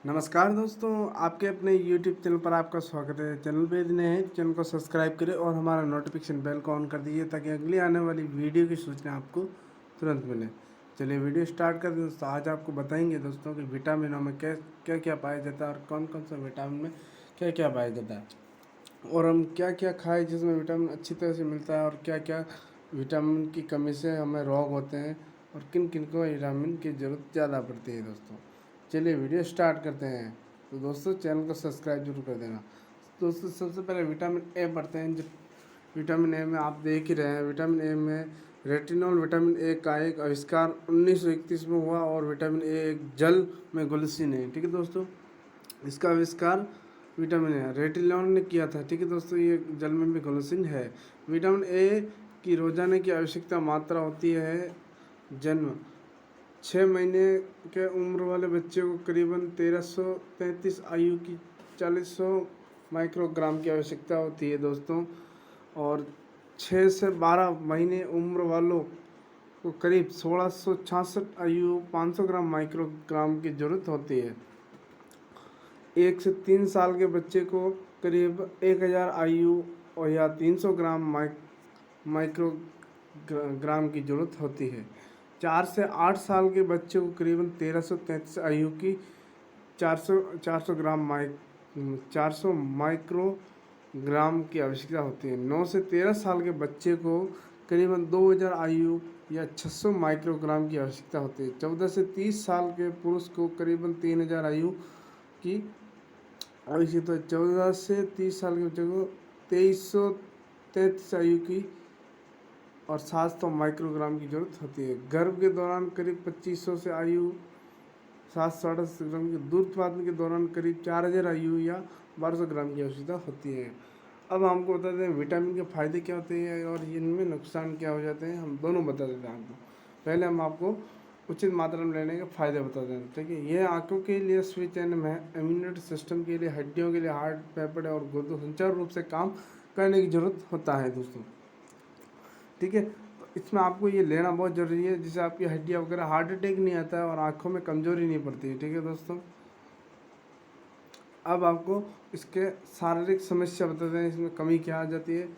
नमस्कार दोस्तों, आपके अपने YouTube चैनल पर आपका स्वागत है। चैनल पे नए हैं, चैनल को सब्सक्राइब करें और हमारा नोटिफिकेशन बेल को ऑन कर दीजिए ताकि अगली आने वाली वीडियो की सूचना आपको तुरंत मिले। चलिए वीडियो स्टार्ट करते हैं दोस्तों। आज आपको बताएंगे दोस्तों कि विटामिनों में क्या क्या पाया जाता है और कौन कौन सा विटामिन में क्या क्या पाया जाता है और हम क्या क्या खाएँ जिसमें विटामिन अच्छी तरह से मिलता है और क्या क्या विटामिन की कमी से हमें रोग होते हैं और किन किन को विटामिन की ज़रूरत ज़्यादा पड़ती है दोस्तों। चलिए वीडियो स्टार्ट करते हैं। तो दोस्तों चैनल को सब्सक्राइब जरूर कर देना। दोस्तों सबसे पहले विटामिन ए पढ़ते हैं। जो विटामिन ए में आप देख ही रहे हैं, विटामिन ए में रेटिनॉल विटामिन ए का एक आविष्कार 1931 में हुआ और विटामिन ए एक जल में घुलनशील है। ठीक है दोस्तों, इसका आविष्कार विटामिन ए रेटिनॉल ने किया था। ठीक है दोस्तों, ये जल में भी घुलनशील है। विटामिन ए की रोजाना की आवश्यकता मात्रा होती है जन्म 6 महीने के उम्र वाले बच्चे को करीबन 1333 आयु की 4000 माइक्रोग्राम की आवश्यकता होती है दोस्तों, और 6 से 12 महीने उम्र वालों को करीब 1666 आयु 500 ग्राम माइक्रोग्राम की ज़रूरत होती है। 1 से 3 साल के बच्चे को करीब 1000 आयु और या 300 ग्राम माइक्रोग्राम की ज़रूरत होती है। 4 से 8 साल के बच्चे को करीबन 1333 आयु की 400 माइक्रोग्राम की आवश्यकता होती है। 9 से 13 साल के बच्चे को करीबन 2000 आयु या 600 माइक्रोग्राम की आवश्यकता होती है। 14 से 30 साल के पुरुष को करीबन 3000 आयु की आवश्यकता है। 14 से 30 साल के बच्चे को 2333 आयु की और 700 माइक्रोग्राम की जरूरत होती है। गर्भ के दौरान करीब 2500 से आयु 768 ग्राम की, दूध उत्पादन के दौरान करीब 4000 आयु या 1200 ग्राम की आवश्यकता होती है। अब हमको बता दें विटामिन के फायदे क्या होते हैं और इनमें नुकसान क्या हो जाते हैं, हम दोनों बता देते हैं आपको। पहले हम आपको उचित मात्रा में लेने के फायदे बता दें। ठीक है, ये आंखों के लिए स्विच एंड इम्यूनिटी सिस्टम के लिए, हड्डियों के लिए, हार्ट, फेफड़े और गुर्दों सुचारू रूप से काम करने की जरूरत होता है दोस्तों। ठीक है, तो इसमें आपको ये लेना बहुत ज़रूरी है जिससे आपकी हड्डियाँ वगैरह हार्ट अटैक नहीं आता है और आँखों में कमजोरी नहीं पड़ती है। ठीक है दोस्तों, अब आपको इसके शारीरिक समस्या बताते हैं, इसमें कमी क्या आ जाती है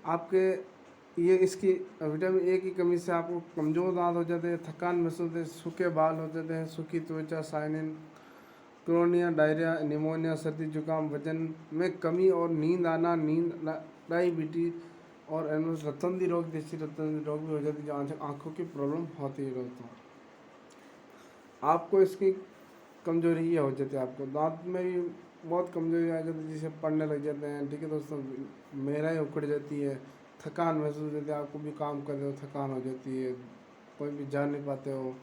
आपके। ये इसकी विटामिन ए की कमी से आपको कमज़ोर दांत हो जाते हैं, थकान महसूस होती है, सूखे बाल हो जाते हैं, सूखी त्वचा, साइनिन, क्रोनिया, डायरिया, निमोनिया, सर्दी जुकाम, वजन में कमी और नींद आना, डायबिटीज और रतौंधी रोग, देसी रतौंधी रोग भी हो जाती है जो आँखों की प्रॉब्लम होती है दोस्तों। आपको इसकी कमजोरी ये हो जाती है, आपको दांत में भी बहुत कमजोरी आ जाती है जिससे पड़ने लग जाते हैं। ठीक है दोस्तों, मेराई उखड़ जाती है, थकान महसूस होती है, आपको भी काम कर रहे हो थकान हो जाती है, कोई भी जा नहीं पाते हो,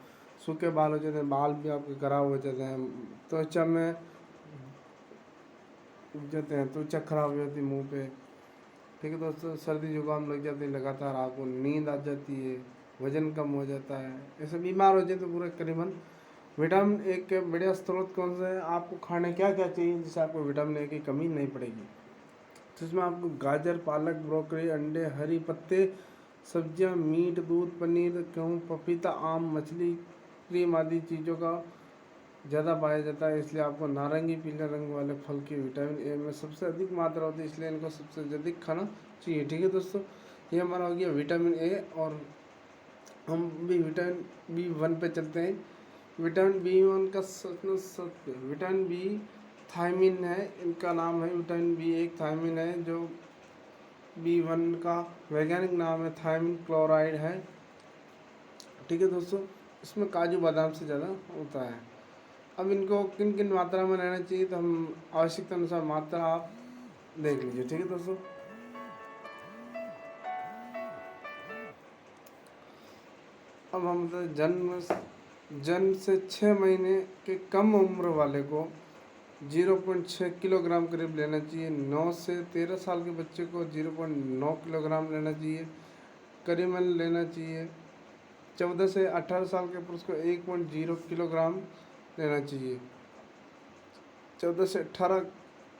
सूखे बाल हो जाते हैं, बाल भी आपके खराब हो जाते हैं, त्वचा में उग जाते हैं, त्वचा खराब हो जाती है मुँह पे। ठीक है दोस्तों, सर्दी जुकाम लग जाती है लगातार, आपको नींद आ जाती है, वजन कम हो जाता है, ऐसे बीमार हो जाए तो पूरा करीबन। विटामिन ए के बढ़िया स्रोत कौन से हैं, आपको खाने क्या क्या चाहिए जिससे आपको विटामिन ए की कमी नहीं पड़ेगी। तो इसमें आपको गाजर, पालक, ब्रोकली, अंडे, हरी पत्ते, सब्जियां, मीट, दूध, पनीर, गेहूँ, पपीता, आम, मछली, क्रीम आदि चीज़ों का ज़्यादा पाया जाता है। इसलिए आपको नारंगी पीले रंग वाले फल की विटामिन ए में सबसे अधिक मात्रा होती है, इसलिए इनको सबसे अधिक खाना चाहिए। ठीक है दोस्तों, ये हमारा हो गया विटामिन ए। और हम भी विटामिन B1 पे चलते हैं। विटामिन B1 का विटामिन बी थायमिन है, इनका नाम है विटामिन B1 थायमिन है, जो B1 का वैज्ञानिक नाम है थायमिन क्लोराइड है। ठीक है दोस्तों, इसमें काजू बादाम से ज़्यादा होता है। अब इनको किन किन मात्रा में लेना चाहिए, तो हम आवश्यकता अनुसार मात्रा आप देख लीजिए। ठीक है दोस्तों, अब हम जन्म से 6 महीने के कम उम्र वाले को 0.6 किलोग्राम करीब लेना चाहिए। 9 से 13 साल के बच्चे को 0.9 किलोग्राम लेना चाहिए करीबन लेना चाहिए। 14 से 18 साल के पुरुष को 1.0 किलोग्राम लेना चाहिए। 14 से 18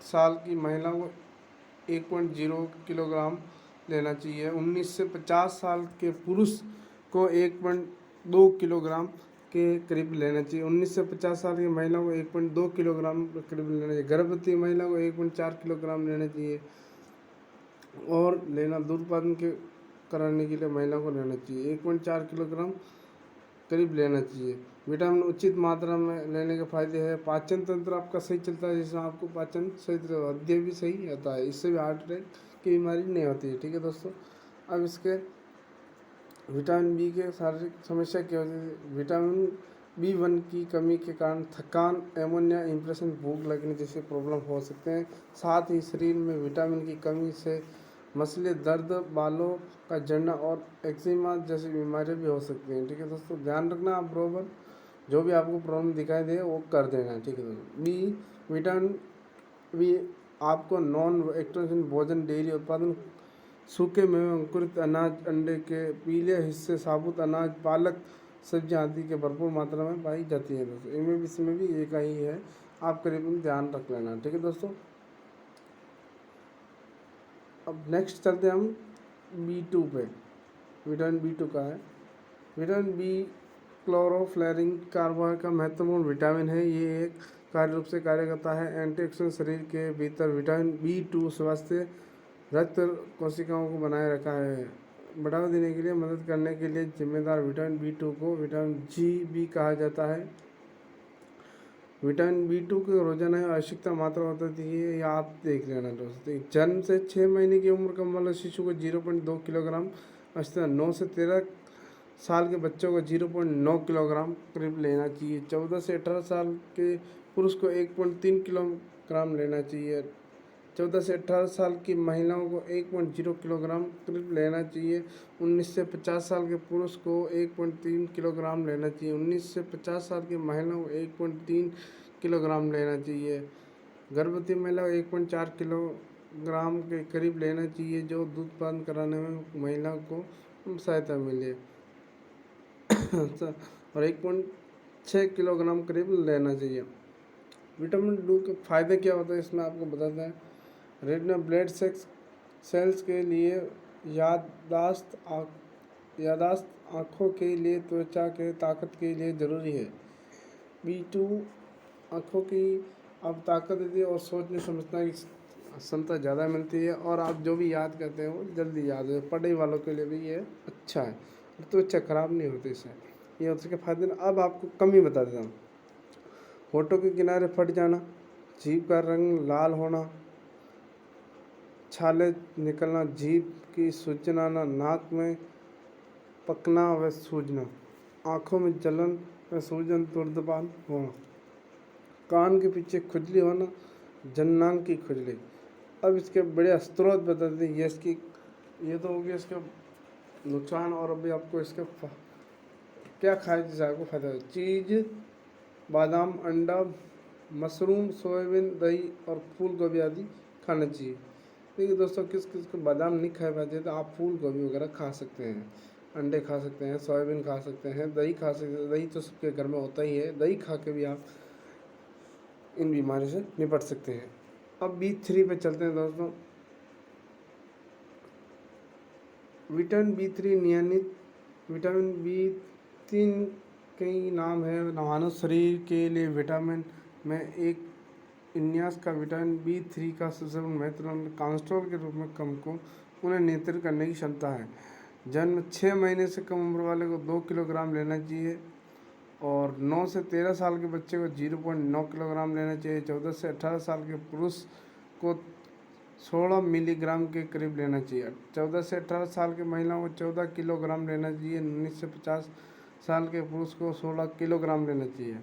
साल की महिला को 1.0 किलोग्राम लेना चाहिए। 19 से 50 साल के पुरुष को 1.2 किलोग्राम के करीब लेना चाहिए। 19 से 50 साल की महिला को 1.2 किलोग्राम करीब लेना चाहिए। गर्भवती महिला को 1.4 किलोग्राम लेना चाहिए। और लेना दूध उत्पादन के कराने के लिए महिला को लेना चाहिए 1.4 किलोग्राम करीब लेना चाहिए। विटामिन उचित मात्रा में लेने के फायदे हैं। पाचन तंत्र आपका सही चलता है, जिसमें आपको पाचन सही तरह हृदय भी सही रहता है, इससे भी हार्ट अटैक की बीमारी नहीं होती है। ठीक है दोस्तों, अब इसके विटामिन बी के शारीरिक समस्या क्या होती है। विटामिन B1 की कमी के कारण थकान, एमोनिया, इंप्रेशन, भूख लगने जैसे प्रॉब्लम हो सकते हैं। साथ ही शरीर में विटामिन की कमी से मसले दर्द, बालों का झड़ना और एक्जिमा जैसी बीमारियां भी हो सकती हैं। ठीक है दोस्तों, ध्यान रखना आप बराबर जो भी आपको प्रॉब्लम दिखाई दे वो कर देना। ठीक है दोस्तों, विटामिन बी आपको नॉन एक्ट्रोजन भोजन, डेयरी उत्पादन, सूखे मेवे, अंकुरित अनाज, अंडे के पीले हिस्से, साबुत अनाज, पालक, सब्जियां आदि के भरपूर मात्रा में पाई जाती है दोस्तों। इनमें भी इसमें भी एक ही है, आप करीबन ध्यान रख लेना। ठीक है दोस्तों, अब नेक्स्ट चलते हैं हम B2 पे। विटामिन B2 का है। विटामिन बी क्लोरोफ्लोरिन कार्बोहाइड्रेट का महत्वपूर्ण विटामिन है। ये एक कार्य रूप से कार्य करता है एंटीऑक्सीडेंट। शरीर के भीतर विटामिन B2 स्वास्थ्य रक्त कोशिकाओं को बनाए रखा है, बढ़ावा देने के लिए मदद करने के लिए जिम्मेदार विटामिन B2 को विटामिन G भी कहा जाता है। विटामिन B2 की रोजाना आवश्यकता मात्रा होती है, या आप देख लेना दोस्तों। जन्म से 6 महीने की उम्र का वाले शिशु को 0.2 किलोग्राम, 9 से 13 साल के बच्चों को 0.9 किलोग्राम करीब लेना चाहिए। 14 से 18 साल के पुरुष को 1.3 किलोग्राम लेना चाहिए। 14 से 18 साल की महिलाओं को 1.0 किलोग्राम करीब लेना चाहिए। 19 से 50 साल के पुरुष को 1.3 किलोग्राम लेना चाहिए। 19 से 50 साल की महिलाओं को 1.3 किलोग्राम लेना चाहिए। गर्भवती महिला को 1.4 किलोग्राम के करीब लेना चाहिए, जो दूध उत्पादन कराने में महिला को सहायता मिले। और 1.6 किलोग्राम करीब लेना चाहिए। विटामिन डी के फायदे क्या होते हैं इसमें आपको बताते हैं। रेड ब्लड सेल्स के लिए, यादाश्त, आँखों के लिए, त्वचा के ताकत के लिए ज़रूरी है। B2 आँखों की अब ताकत देती है और सोचने समझने की क्षमता ज़्यादा मिलती है, और आप जो भी याद करते हैं वो जल्दी याद है। पढ़ने वालों के लिए भी ये अच्छा है, त्वचा खराब नहीं होती इससे। ये उसके फायदे। अब आपको कमी बता देता हूँ। होठों के किनारे फट जाना, जीभ का रंग लाल होना, छाले निकलना, जीभ की सूजनाना, नाक में पकना व सूजना, आँखों में जलन व सूजन, दुर्दपान होना, कान के पीछे खुजली होना, जन्नांग की खुजली। अब इसके बड़े स्रोत बताते हैं। ये तो हो गया इसका नुकसान, और अभी आपको इसका क्या खाए जिससे आपको फायदा है। चीज़, बादाम, अंडा, मशरूम, सोयाबीन, दही और फूल गोभी आदि खाना चाहिए। देखिए दोस्तों, किस किस को बादाम नहीं खाए पाते तो आप फूल गोभी वगैरह खा सकते हैं, अंडे खा सकते हैं, सोयाबीन खा सकते हैं, दही खा सकते हैं। दही तो सबके घर में होता ही है, दही खा के भी आप इन बीमारी से निपट सकते हैं। अब B3 पे चलते हैं दोस्तों। विटामिन B3 नियमित विटामिन B3 कई नाम है। मानव शरीर के लिए विटामिन में एक विन्यास का विटामिन B3 का सबसे महत्वपूर्ण कोलेस्ट्रॉल के रूप में कम को उन्हें नियंत्रित करने की क्षमता है। जन्म 6 महीने से कम उम्र वाले को 2 किलोग्राम लेना चाहिए, और 9 से 13 साल के बच्चे को 0.9 किलोग्राम लेना चाहिए। 14 से 18 साल के पुरुष को 16 मिलीग्राम के करीब लेना चाहिए। 14 से 18 साल की महिलाओं को 14 किलोग्राम लेना चाहिए। 19 से 50 साल के पुरुष को 16 किलोग्राम लेना चाहिए,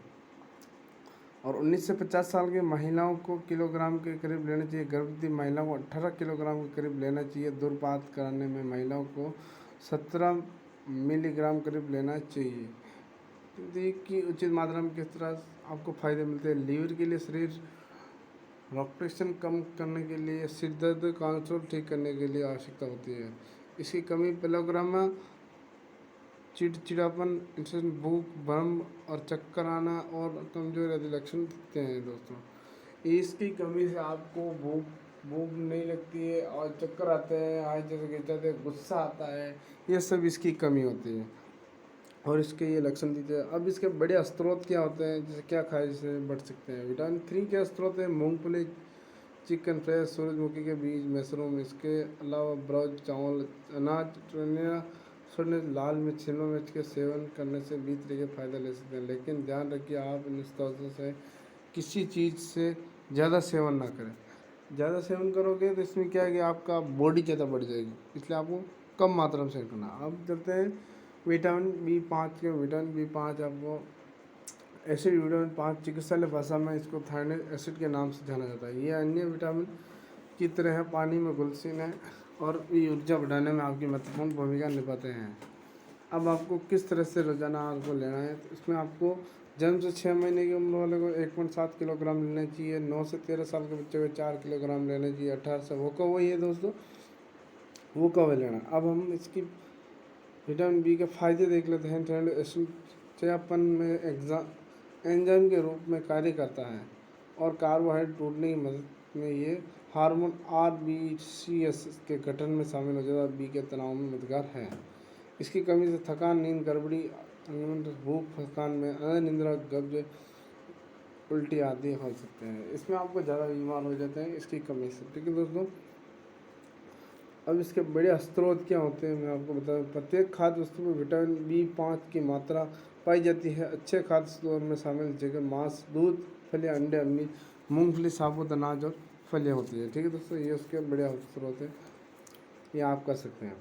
और 19 से 50 साल की महिलाओं को किलोग्राम के करीब लेना चाहिए। गर्भवती महिलाओं को 18 किलोग्राम के करीब लेना चाहिए। दुर्पात कराने में महिलाओं को 17 मिलीग्राम करीब लेना चाहिए। कि उचित मात्रा में किस तरह आपको फायदे मिलते हैं। लीवर के लिए, शरीर रक्तचाप कम करने के लिए, सिर दर्द, कोलेस्ट्रॉल ठीक करने के लिए आवश्यकता होती है। इसकी कमी पेलोग्रामा, चिड़चिड़ापन, इंटेंस भूख, भ्रम और चक्कर आना और कमजोरी आदि लक्षण दिखते हैं दोस्तों। इसकी कमी से आपको भूख नहीं लगती है और चक्कर आते हैं, आज जैसे गिर जाते हैं, गुस्सा आता है, ये सब इसकी कमी होती है। और इसके ये लक्षण दीजिए। अब इसके बड़े स्रोत क्या होते हैं, जैसे क्या खाए जिससे बढ़ सकते हैं। विटामिन 3 के स्रोत है मूंगफली, चिकन फ्रेश, सूरजमुखी के बीज, मशरूम। इसके अलावा ब्राउज, चावल, अनाज, छोटे लाल मिर्च, शिमला मिर्च के सेवन करने से भी तरह के फायदे ले सकते हैं। लेकिन ध्यान रखिए आप इन स्रोतों से किसी चीज़ से ज़्यादा सेवन ना करें। ज़्यादा सेवन करोगे तो इसमें क्या है कि आपका बॉडी ज़्यादा बढ़ जाएगी, इसलिए आपको कम मात्रा में सेवन करना। अब चलते हैं विटामिन B5 के। विटामिन B5 आपको एसिड विटामिन 5 चिकित्सालय भाषा में इसको थायराइड एसिड के नाम से जाना जाता है। ये अन्य विटामिन की तरह पानी में घुलनशील है और ये ऊर्जा बढ़ाने में आपकी महत्वपूर्ण भूमिका निभाते हैं। अब आपको किस तरह से रोजाना आहार को लेना है, तो इसमें आपको जन्म से 6 महीने की उम्र वाले को 1.7 किलोग्राम लेना चाहिए। 9 से 13 साल के बच्चे को 4 किलोग्राम लेना चाहिए। 18 से वो कब वही है दोस्तों, वो कब लेना। अब हम इसकी विटामिन बी के फ़ायदे देख लेते हैं। थायराइड एसिड चयापन में एंजाइम के रूप में कार्य करता है और कार्बोहाइड्रेट टूटने की मदद में ये हार्मोन RBCS के गठन में शामिल हो जाता है। बी के तनाव में मददगार है। इसकी कमी से थकान, नींद गड़बड़ी, भूख, थकान में अनिद्रा, कब्ज, उल्टी आदि हो सकते हैं। इसमें आपको ज़्यादा बीमार हो जाते हैं इसकी कमी से। ठीक है दोस्तों, अब इसके बड़े स्रोत क्या होते हैं मैं आपको बता दूं। प्रत्येक खाद्य वस्तु में विटामिन B5 की मात्रा पाई जाती है। अच्छे खाद्य स्रोत में शामिल जगह मांस, दूध, फलियां, अंडे, मीट, मूंगफली, साबुत अनाज और फलियां होती है। ठीक है दोस्तों, ये उसके बड़े स्रोत हैं, ये आप कर सकते हैं।